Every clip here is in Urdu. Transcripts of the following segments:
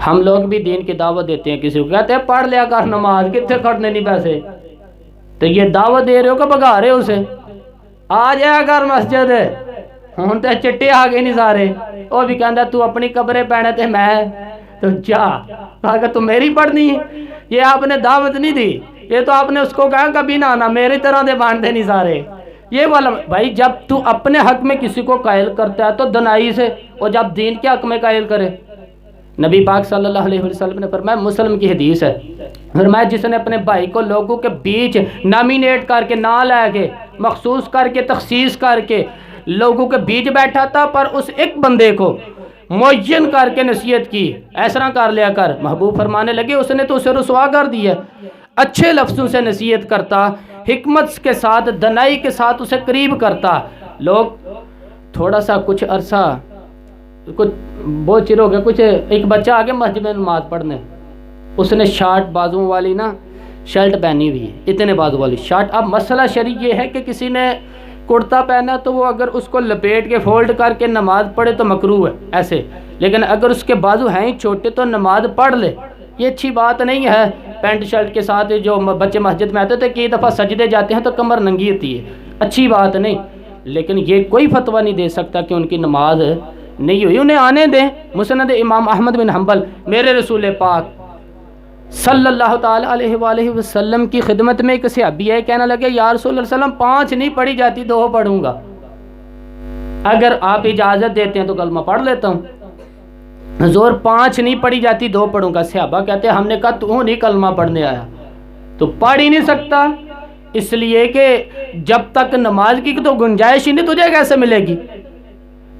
ہم لوگ بھی دین کی دعوت دیتے ہیں، کسی کو کہتے ہیں پڑھ لیا کر نماز، کتنے کھڑنے نہیں پیسے، تو یہ دعوت دے رہے ہو کہ بگا رہے ہو اسے؟ آ جایا کر مسجد، ہوں تو چٹے آ گئے نہیں سارے، وہ بھی کہندا تو اپنی قبریں پہنے تے میں تو جا، اگر تو میری پڑھنی ہے، یہ آپ نے دعوت نہیں دی، یہ تو آپ نے اس کو کہا کبھی نہ آنا، میری طرح دے باندھے نہیں سارے، یہ والا بھائی جب تو اپنے حق میں کسی کو قائل کرتا ہے تو دنائی سے، اور جب دین کے حق میں قائل کرے۔ نبی پاک صلی اللہ علیہ وسلم نے فرمایا، مسلم کی حدیث ہے، فرمایا جس نے اپنے بھائی کو لوگوں کے بیچ نامینیٹ کر کے، نہ لے کے، مخصوص کر کے، تخصیص کر کے لوگوں کے بیچ بیٹھا تھا، پر اس ایک بندے کو معین کر کے نصیحت کی، ایسا کر لیا کر، محبوب فرمانے لگے اس نے تو اسے رسوا کر دیا، اچھے لفظوں سے نصیحت کرتا، حکمت کے ساتھ، دنائی کے ساتھ اسے قریب کرتا۔ لوگ تھوڑا سا کچھ عرصہ، کچھ بہت چر ہو گیا، کچھ ایک بچہ آگے مسجد میں نماز پڑھنے، اس نے شارٹ بازوں والی نا شرٹ پہنی ہوئی ہے، اتنے بازو والی شارٹ۔ اب مسئلہ شرعی یہ ہے کہ کسی نے کرتا پہنا تو وہ اگر اس کو لپیٹ کے فولڈ کر کے نماز پڑھے تو مکروہ ہے ایسے، لیکن اگر اس کے بازو ہیں ہی چھوٹے تو نماز پڑھ لے، یہ اچھی بات نہیں ہے۔ پینٹ شرٹ کے ساتھ جو بچے مسجد میں آتے تھے، کئی دفعہ سجدے جاتے ہیں تو کمر ننگی ہوتی ہے، اچھی بات نہیں، لیکن یہ کوئی فتویٰ نہیں دے سکتا کہ ان کی نماز نہیں ہوئی، انہیں آنے دیں۔ مسند امام احمد بن حنبل، میرے رسول پاک صلی اللہ تعالیٰ علیہ وآلہ وسلم کی خدمت میں ایک صحابی ہے، کہنے لگے یا رسول اللہ صلی اللہ علیہ وسلم 5 نہیں پڑھی جاتی 2 پڑھوں گا، اگر آپ اجازت دیتے ہیں تو کلمہ پڑھ لیتا ہوں۔ حضور 5 نہیں پڑھی جاتی 2 پڑھوں گا۔ صحابہ کہتے ہیں ہم نے کہا تو نہیں کلمہ پڑھنے آیا، تو پڑھ ہی نہیں سکتا، اس لیے کہ جب تک نماز کی تو گنجائش ہی نہیں، تجھے کیسے ملے گی،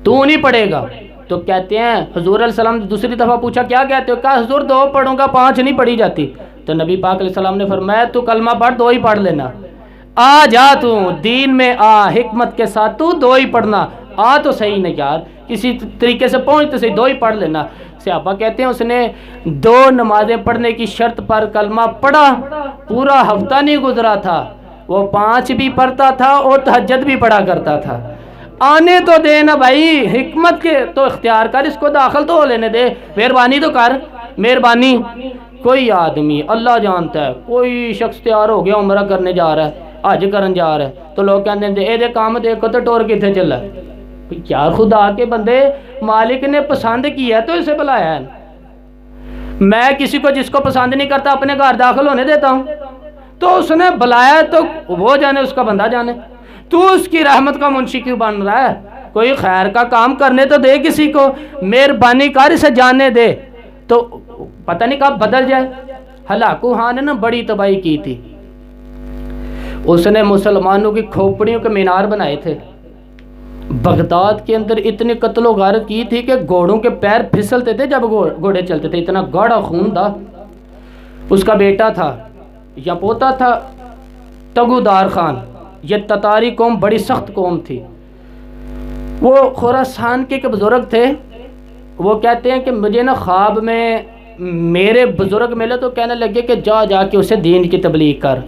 تو نہیں پڑھے گا۔ تو کہتے ہیں حضور علیہ السلام دوسری دفعہ پوچھا کیا کہتے ہو، کہا حضور 2 پڑھوں گا 5 نہیں پڑھی جاتی۔ تو نبی پاک علیہ السلام نے فرمایا تو کلمہ پڑھ 2 ہی پڑھ لینا، آ جا تو دین میں آ، حکمت کے ساتھ تو 2 ہی پڑھنا، آ تو صحیح نہیں یار، کسی طریقے سے پہنچ تو صحیح، 2 ہی پڑھ لینا۔ صحابہ کہتے ہیں اس نے 2 نمازیں پڑھنے کی شرط پر کلمہ پڑھا، پورا ہفتہ نہیں گزرا تھا، وہ 5 بھی پڑھتا تھا اور تہجد بھی پڑھا کرتا تھا۔ آنے تو دے نا بھائی، حکمت کے تو اختیار کر، اس کو داخل تو ہو لینے دے، مہربانی تو کر، مہربانی۔ کوئی آدمی اللہ جانتا ہے، کوئی شخص تیار ہو گیا عمرہ کرنے جا رہا ہے، حج کرن جا رہا ہے، تو لوگ کہتے ہیں اے دے کام دیکھو تو ٹور کتنے چلا ہے، یار خدا کے بندے، مالک نے پسند کیا ہے تو اسے بلایا ہے، میں کسی کو جس کو پسند نہیں کرتا اپنے گھر داخل ہونے دیتا ہوں، تو اس نے بلایا تو وہ جانے، اس کا بندہ جانے، تو اس کی رحمت کا منشی کیوں بن رہا ہے؟ کوئی خیر کا کام کرنے تو دے کسی کو، مہربانی کر اسے جانے دے، تو پتہ نہیں کب بدل جائے۔ ہلاکو خان نے نا بڑی تباہی کی تھی، اس نے مسلمانوں کی کھوپڑیوں کے مینار بنائے تھے، بغداد کے اندر اتنے قتل و غارت کی تھی کہ گھوڑوں کے پیر پھسلتے تھے جب گھوڑے چلتے تھے، اتنا گاڑھا خون تھا۔ اس کا بیٹا تھا یا پوتا تھا تگو دار خان، یہ تتاری قوم بڑی سخت قوم تھی، وہ خراسان کے ایک بزرگ تھے، وہ کہتے ہیں کہ مجھے نا خواب میں میرے بزرگ ملے تو کہنے لگے کہ جا جا کے اسے دین کی تبلیغ کر،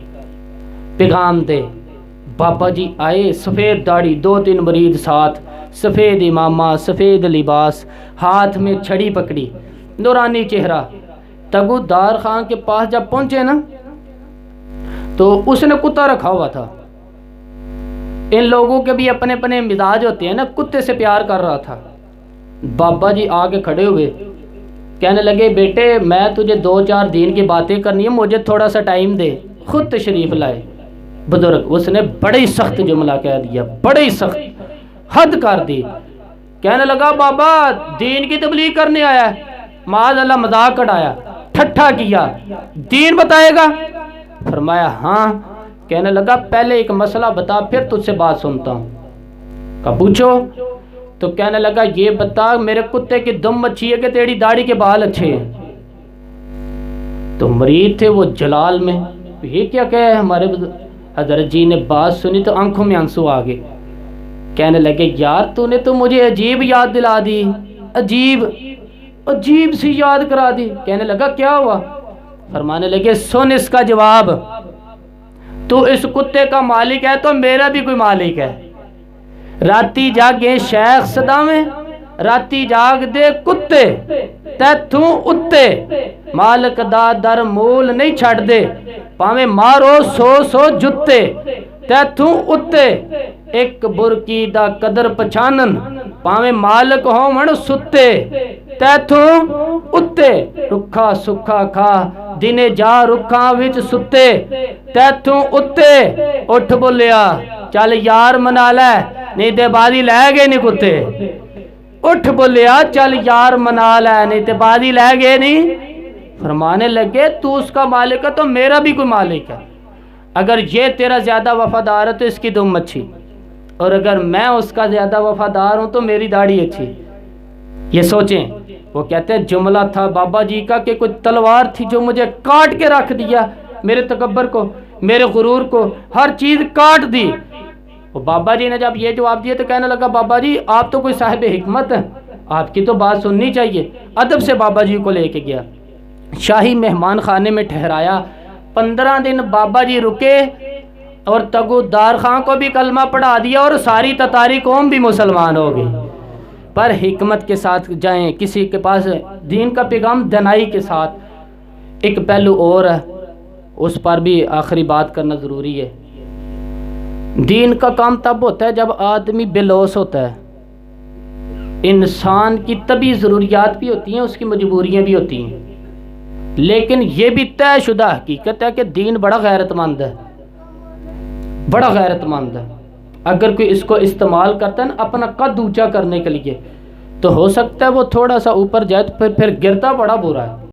پیغام دے۔ بابا جی آئے، سفید داڑھی، 2-3 مرید ساتھ، سفید امامہ، سفید لباس، ہاتھ میں چھڑی پکڑی، نورانی چہرہ۔ تگو دار خان کے پاس جب پہنچے نا تو اس نے کتا رکھا ہوا تھا، ان لوگوں کے بھی اپنے اپنے مزاج ہوتے ہیں نا، کتے سے پیار کر رہا تھا۔ بابا جی آگے کھڑے ہوئے، کہنے لگے بیٹے میں تجھے 2-4 دین کی باتیں کرنی ہے، مجھے تھوڑا سا ٹائم دے۔ خود تشریف لائے بزرگ، اس نے بڑی سخت جملہ کہہ دیا، بڑی سخت، حد کر دی۔ کہنے لگا بابا دین کی تبلیغ کرنے آیا ہے، معاذ اللہ مذاق اڑایا، ٹھٹھا کیا، دین بتائے گا؟ فرمایا ہاں۔ کہنے لگا پہلے ایک مسئلہ بتا پھر تجھ سے بات سنتا ہوں۔ کہا پوچھو۔ تو کہنے لگا یہ بتا میرے کتے کی دم اچھی ہے کہ تیری داڑھی کے بال اچھے ہیں؟ تو مرید تھے وہ جلال میں، یہ کیا کہے ہمارے حضرت جی نے بات سنی تو آنکھوں میں آنسو آ گئے، کہنے لگے یار تو نے تو مجھے عجیب یاد دلا دی، عجیب سی یاد کرا دی۔ کہنے لگا کیا ہوا؟ فرمانے لگے سن اس کا جواب، تو اس کتے کا مالک ہے تو میرا بھی کوئی مالک ہے۔ راتی جاگے شیخ صدا میں ਰਾਤੀ ਜਾਗਦੇ ਕੁੱਤੇ ਤੈਥੋਂ ਉੱਤੇ, ਮਾਲਕ ਦਾ ਦਰ ਮੂਲ ਨਹੀਂ ਛੱਡਦੇ, ਭਾਵੇਂ ਮਾਰੋ 100 ਜੁੱਤੇ ਤੈਥੋਂ ਉੱਤੇ, ਇੱਕ ਬੁਰਕੀ ਦਾ ਕਦਰ ਪਛਾਨਨ, ਭਾਵੇਂ ਮਾਲਕ ਹੋਵਣ ਸੁੱਤੇ ਤੈਥੋਂ ਉੱਤੇ, ਰੁੱਖਾ ਸੁੱਖਾ ਖਾ ਦਿਨੇ ਜਾ ਰੁੱਖਾਂ ਵਿੱਚ ਸੁੱਤੇ ਤੈਥੋਂ ਉੱਤੇ, ਉੱਠ ਬੋਲਿਆ ਚੱਲ ਯਾਰ ਮਨਾ ਲੈ ਨਹੀਂ ਤੇ ਬਾਦੀ ਲੈ ਗਏ ਨਹੀਂ ਕੁੱਤੇ, اٹھ بولیا چل یار منا لے نہیں تے بازی لے گئے نہیں. فرمانے لگے تو اس کا مالک ہے تو میرا بھی کوئی مالک ہے، اگر یہ تیرا زیادہ وفادار ہے تو اس کی دم اچھی، اور اگر میں اس کا زیادہ وفادار ہوں تو میری داڑھی اچھی. یہ سوچیں، وہ کہتے ہیں جملہ تھا بابا جی کا کہ کوئی تلوار تھی جو مجھے کاٹ کے رکھ دیا، میرے تکبر کو، میرے غرور کو، ہر چیز کاٹ دی. وہ بابا جی نے جب یہ جواب دیا تو کہنے لگا بابا جی آپ تو کوئی صاحب حکمت ہیں، آپ کی تو بات سننی چاہیے. ادب سے بابا جی کو لے کے گیا، شاہی مہمان خانے میں ٹھہرایا. 15 دن بابا جی رکے اور تگو دار خان کو بھی کلمہ پڑھا دیا اور ساری تتاری قوم بھی مسلمان ہو گئی. پر حکمت کے ساتھ جائیں، کسی کے پاس دین کا پیغام دنائی کے ساتھ. ایک پہلو اور ہے، اس پر بھی آخری بات کرنا ضروری ہے. دین کا کام تب ہوتا ہے جب آدمی بے لوث ہوتا ہے. انسان کی طبعی ضروریات بھی ہوتی ہیں، اس کی مجبوریاں بھی ہوتی ہیں، لیکن یہ بھی طے شدہ حقیقت ہے کہ دین بڑا غیرت مند ہے، بڑا غیرت مند ہے. اگر کوئی اس کو استعمال کرتا ہے نا اپنا قد اونچا کرنے کے لیے، تو ہو سکتا ہے وہ تھوڑا سا اوپر جائے تو پھر گرتا بڑا برا ہے.